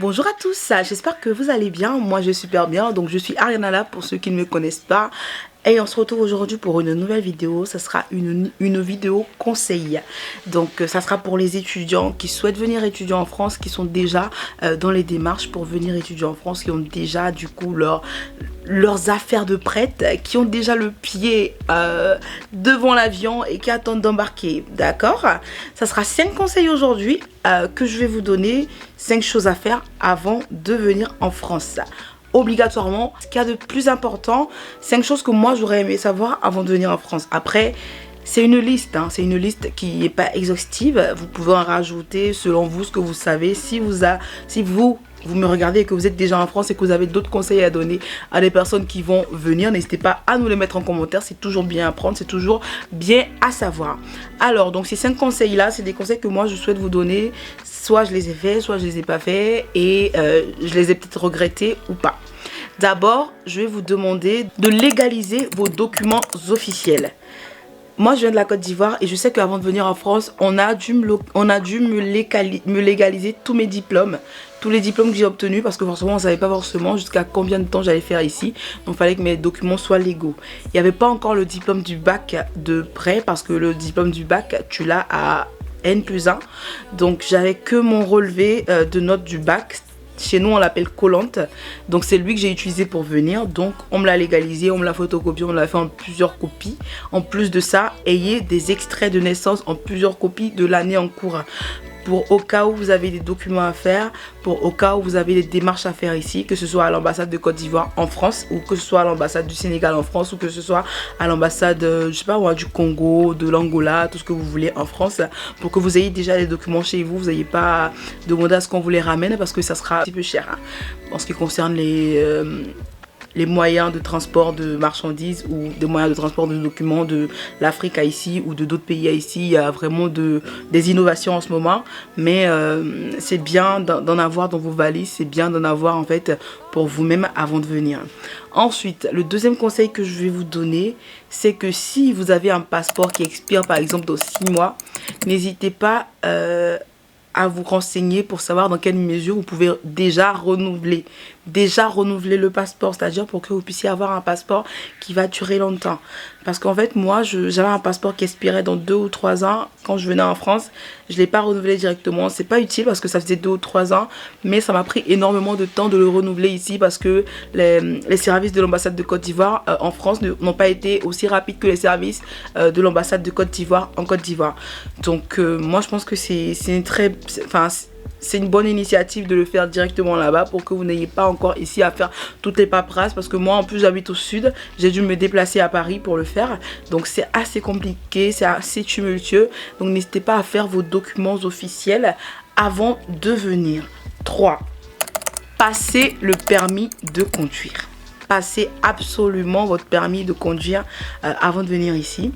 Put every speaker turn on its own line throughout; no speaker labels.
Bonjour à tous, j'espère que vous allez bien. Moi je suis super bien, donc je suis Ariana pour ceux qui ne me connaissent pas. Et on se retrouve aujourd'hui pour une nouvelle vidéo. Ça sera une vidéo conseil. Donc ça sera pour les étudiants qui souhaitent venir étudier en France, qui sont déjà dans les démarches pour venir étudier en France, qui ont déjà du coup leurs affaires de prête, qui ont déjà le pied devant l'avion et qui attendent d'embarquer. D'accord? Ça sera 5 conseils aujourd'hui que je vais vous donner, 5 choses à faire avant de venir en France. Obligatoirement, ce qu'il y a de plus important, 5 choses que moi j'aurais aimé savoir avant de venir en France. Après, c'est une liste, c'est une liste qui n'est pas exhaustive. Vous pouvez en rajouter selon vous ce que vous savez. Si vous me regardez et que vous êtes déjà en France et que vous avez d'autres conseils à donner à des personnes qui vont venir, n'hésitez pas à nous les mettre en commentaire. C'est toujours bien à prendre, c'est toujours bien à savoir. Alors, donc ces 5 conseils là, c'est des conseils que moi je souhaite vous donner. Soit je les ai faits, soit je les ai pas faits et je les ai peut-être regrettés ou pas. D'abord, je vais vous demander de légaliser vos documents officiels. Moi, je viens de la Côte d'Ivoire et je sais qu'avant de venir en France, on a dû me légaliser tous mes diplômes. Tous les diplômes que j'ai obtenus parce que forcément, on ne savait pas forcément jusqu'à combien de temps j'allais faire ici. Donc, il fallait que mes documents soient légaux. Il n'y avait pas encore le diplôme du bac de prêt parce que le diplôme du bac, tu l'as à N+1. Donc, j'avais que mon relevé de notes du bac. Chez nous on l'appelle collante, donc c'est lui que j'ai utilisé pour venir. Donc on me l'a légalisé, on me l'a photocopié, on me l'a fait en plusieurs copies. En plus de ça, ayez des extraits de naissance en plusieurs copies de l'année en cours, pour au cas où vous avez des documents à faire, pour au cas où vous avez des démarches à faire ici, que ce soit à l'ambassade de Côte d'Ivoire en France, ou que ce soit à l'ambassade du Sénégal en France, ou que ce soit à l'ambassade, je sais pas moi, du Congo, de l'Angola, tout ce que vous voulez en France, pour que vous ayez déjà les documents chez vous, vous n'ayez pas demandé à ce qu'on vous les ramène parce que ça sera un petit peu cher en ce qui concerne les moyens de transport de marchandises ou des moyens de transport de documents de l'Afrique à ici ou de d'autres pays à ici. Il y a vraiment des innovations en ce moment, mais c'est bien d'en avoir dans vos valises, c'est bien d'en avoir en fait pour vous-même avant de venir. Ensuite, le deuxième conseil que je vais vous donner, c'est que si vous avez un passeport qui expire par exemple dans 6 mois, n'hésitez pas à vous renseigner pour savoir dans quelle mesure vous pouvez déjà renouveler le passeport, c'est-à-dire pour que vous puissiez avoir un passeport qui va durer longtemps. Parce qu'en fait, moi, j'avais un passeport qui expirait dans 2 ou 3 ans. Quand je venais en France, je ne l'ai pas renouvelé directement. C'est pas utile parce que ça faisait 2 ou 3 ans, mais ça m'a pris énormément de temps de le renouveler ici parce que les services de l'ambassade de Côte d'Ivoire en France n'ont pas été aussi rapides que les services de l'ambassade de Côte d'Ivoire en Côte d'Ivoire. Donc, moi, je pense que c'est une bonne initiative de le faire directement là-bas pour que vous n'ayez pas encore ici à faire toutes les paperasses, parce que moi en plus j'habite au sud, j'ai dû me déplacer à Paris pour le faire, donc c'est assez compliqué, c'est assez tumultueux. Donc n'hésitez pas à faire vos documents officiels avant de venir. 3. Passez le permis de conduire. Passez absolument votre permis de conduire avant de venir ici,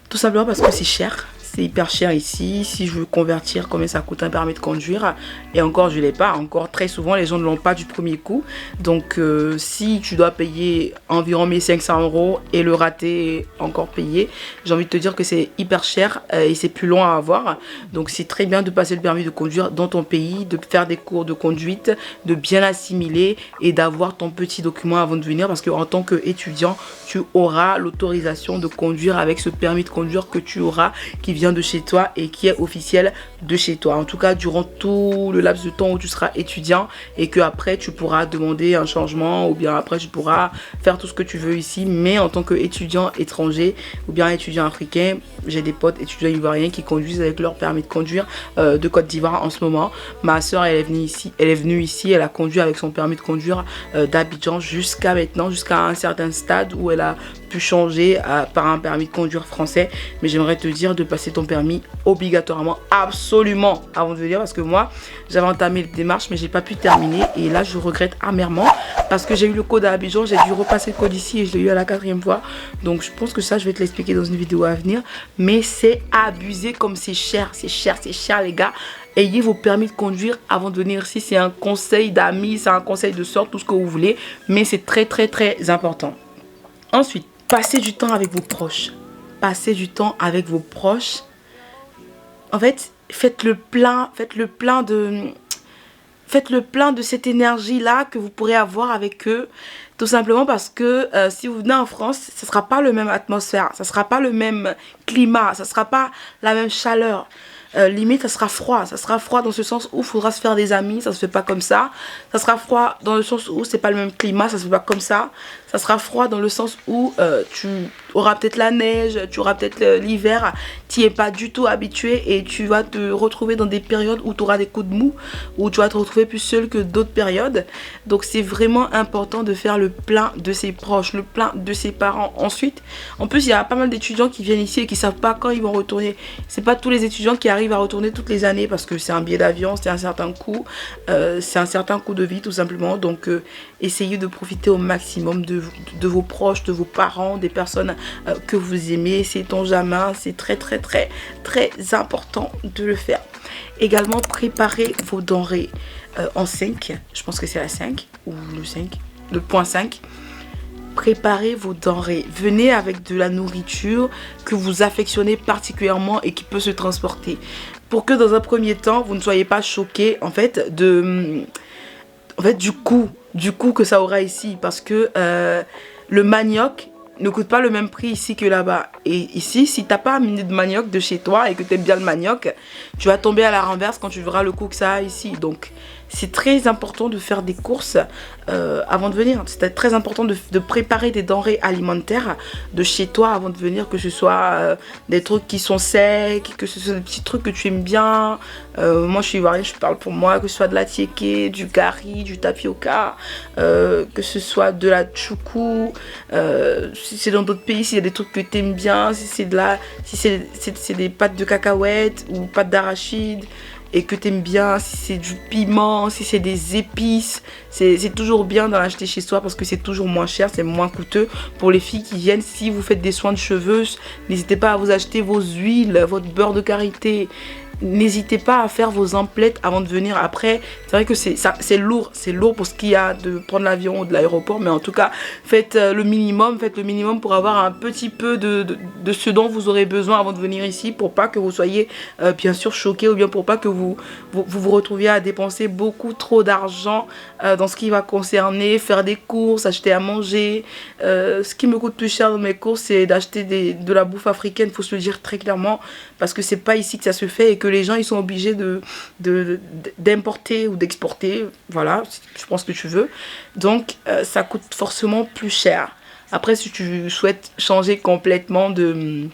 tout simplement parce que c'est cher. C'est hyper cher ici. Si je veux convertir, combien ça coûte un permis de conduire? Et encore, je ne l'ai pas. Encore, très souvent, les gens ne l'ont pas du premier coup. Donc, si tu dois payer environ 1500 € et le rater encore payé, j'ai envie de te dire que c'est hyper cher et c'est plus long à avoir. Donc, c'est très bien de passer le permis de conduire dans ton pays, de faire des cours de conduite, de bien assimiler et d'avoir ton petit document avant de venir. Parce qu'en tant qu'étudiant, tu auras l'autorisation de conduire avec ce permis de conduire que tu auras, qui vient de chez toi et qui est officiel de chez toi. En tout cas, durant tout le laps de temps où tu seras étudiant et que après tu pourras demander un changement ou bien après tu pourras faire tout ce que tu veux ici. Mais en tant qu'étudiant étranger ou bien étudiant africain, j'ai des potes étudiants ivoiriens qui conduisent avec leur permis de conduire de Côte d'Ivoire en ce moment. Ma soeur, elle est venue ici, elle a conduit avec son permis de conduire d'Abidjan jusqu'à maintenant, jusqu'à un certain stade où elle a pu changer par un permis de conduire français. Mais j'aimerais te dire de passer ton permis obligatoirement, absolument, avant de venir, parce que moi j'avais entamé les démarches mais j'ai pas pu terminer et là je regrette amèrement parce que j'ai eu le code à Abidjan, j'ai dû repasser le code ici et je l'ai eu à la 4e fois. Donc je pense que ça je vais te l'expliquer dans une vidéo à venir, mais c'est abusé comme c'est cher les gars. Ayez vos permis de conduire avant de venir ici. C'est un conseil d'amis, c'est un conseil de sœur, tout ce que vous voulez, mais c'est très important. Ensuite, passez du temps avec vos proches. Passez du temps avec vos proches. En fait, faites le plein de... faites le plein de cette énergie-là que vous pourrez avoir avec eux. Tout simplement parce que si vous venez en France, ce ne sera pas le même atmosphère, ça ne sera pas le même climat, ça ne sera pas la même chaleur. Limite, ça sera froid dans ce sens où il faudra se faire des amis, ça se fait pas comme ça. Ça sera froid dans le sens où c'est pas le même climat, ça se fait pas comme ça. Ça sera froid dans le sens où tu auras peut-être la neige, tu auras peut-être l'hiver, tu n'y es pas du tout habitué et tu vas te retrouver dans des périodes où tu auras des coups de mou, où tu vas te retrouver plus seul que d'autres périodes. Donc c'est vraiment important de faire le plein de ses proches, le plein de ses parents. Ensuite, en plus il y a pas mal d'étudiants qui viennent ici et qui savent pas quand ils vont retourner. C'est pas tous les étudiants qui arrivent à retourner toutes les années parce que c'est un billet d'avion, c'est un certain coût, c'est un certain coût de vie tout simplement. Donc essayez de profiter au maximum de vos proches, de vos parents, des personnes que vous aimez. C'est ton jamais, c'est très important de le faire. Également, préparez vos denrées en 5, je pense que c'est la 5 ou le 5, le point 5. Préparez vos denrées, venez avec de la nourriture que vous affectionnez particulièrement et qui peut se transporter. Pour que dans un premier temps, vous ne soyez pas choqués en fait du coût que ça aura ici. Parce que le manioc ne coûte pas le même prix ici que là-bas. Et ici, si tu n'as pas amené de manioc de chez toi et que tu aimes bien le manioc, tu vas tomber à la renverse quand tu verras le coût que ça a ici. Donc, c'est très important de faire des courses avant de venir. C'est très important de préparer des denrées alimentaires de chez toi avant de venir, que ce soit des trucs qui sont secs, que ce soit des petits trucs que tu aimes bien. Moi, je suis ivoirienne, je parle pour moi, que ce soit de la tiéké, du gari, du tapioca, que ce soit de la tchoukou. Si c'est dans d'autres pays, s'il y a des trucs que tu aimes bien, si c'est des pâtes de cacahuètes ou pâtes d'arachide et que tu aimes bien, si c'est du piment, si c'est des épices, c'est toujours bien d'en acheter chez soi parce que c'est toujours moins cher, c'est moins coûteux. Pour les filles qui viennent, si vous faites des soins de cheveux, n'hésitez pas à vous acheter vos huiles, votre beurre de karité. N'hésitez pas à faire vos emplettes avant de venir. Après, c'est vrai que c'est lourd pour ce qu'il y a de prendre l'avion ou de l'aéroport, mais en tout cas, faites le minimum pour avoir un petit peu de ce dont vous aurez besoin avant de venir ici, pour pas que vous soyez bien sûr choqués, ou bien pour pas que vous retrouviez à dépenser beaucoup trop d'argent dans ce qui va concerner faire des courses, acheter à manger. Ce qui me coûte plus cher dans mes courses, c'est d'acheter de la bouffe africaine, faut se le dire très clairement, parce que c'est pas ici que ça se fait et que les gens ils sont obligés d'importer ou d'exporter, voilà, je pense que tu veux. Donc ça coûte forcément plus cher. Après, si tu souhaites changer complètement de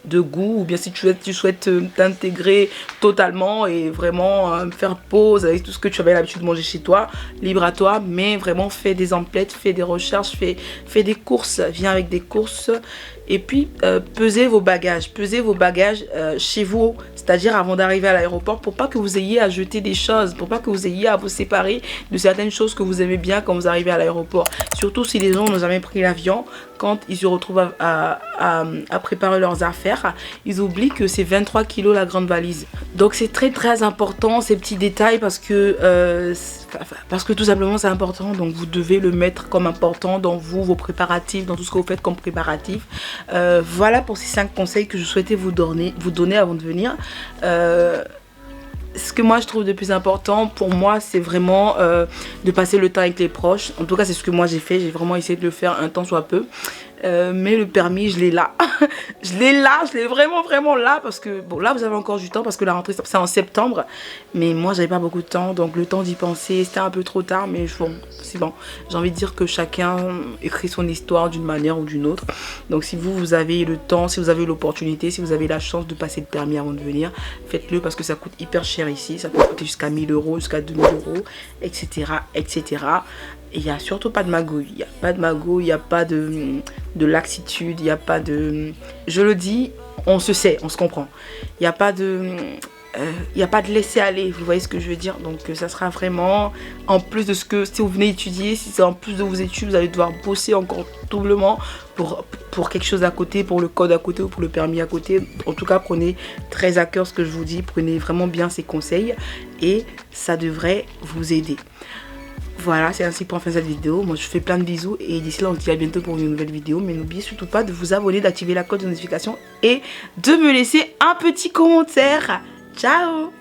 goût, ou bien si tu souhaites t'intégrer totalement et vraiment faire pause avec tout ce que tu avais l'habitude de manger chez toi, libre à toi, mais vraiment fais des emplettes, fais des recherches, fais des courses, viens avec des courses. Et puis pesez vos bagages chez vous, c'est-à-dire avant d'arriver à l'aéroport, pour pas que vous ayez à jeter des choses, pour pas que vous ayez à vous séparer de certaines choses que vous aimez bien quand vous arrivez à l'aéroport. Surtout si les gens n'ont jamais pris l'avion, quand ils se retrouvent à préparer leurs affaires, ils oublient que c'est 23 kilos la grande valise. Donc c'est très important ces petits détails parce que tout simplement c'est important. Donc vous devez le mettre comme important dans vos préparatifs, dans tout ce que vous faites comme préparatifs. Voilà pour ces 5 conseils que je souhaitais vous donner avant de venir. Ce que moi je trouve de plus important pour moi, c'est vraiment de passer le temps avec les proches. En tout cas c'est ce que moi j'ai fait, j'ai vraiment essayé de le faire un temps soit peu. Mais le permis je l'ai là. je l'ai vraiment là, parce que bon, là vous avez encore du temps parce que la rentrée c'est en septembre, mais moi j'avais pas beaucoup de temps, donc le temps d'y penser c'était un peu trop tard. Mais bon, c'est bon, j'ai envie de dire que chacun écrit son histoire d'une manière ou d'une autre. Donc si vous avez le temps, si vous avez l'opportunité, si vous avez la chance de passer le permis avant de venir, faites-le, parce que ça coûte hyper cher ici, ça peut coûter jusqu'à 1000 €, jusqu'à 2000 €, etc. Et il n'y a surtout pas de magouille, il n'y a pas de laxitude, il n'y a pas de... Je le dis, on se sait, on se comprend. Il n'y a pas de laisser aller, vous voyez ce que je veux dire. Donc ça sera vraiment, en plus de ce que, si vous venez étudier, si c'est en plus de vos études, vous allez devoir bosser encore doublement pour quelque chose à côté, pour le code à côté ou pour le permis à côté. En tout cas, prenez très à cœur ce que je vous dis, prenez vraiment bien ces conseils et ça devrait vous aider. Voilà, c'est ainsi pour fin cette vidéo. Moi je vous fais plein de bisous et d'ici là on se dit à bientôt pour une nouvelle vidéo. Mais n'oubliez surtout pas de vous abonner, d'activer la cloche de notification et de me laisser un petit commentaire. Ciao.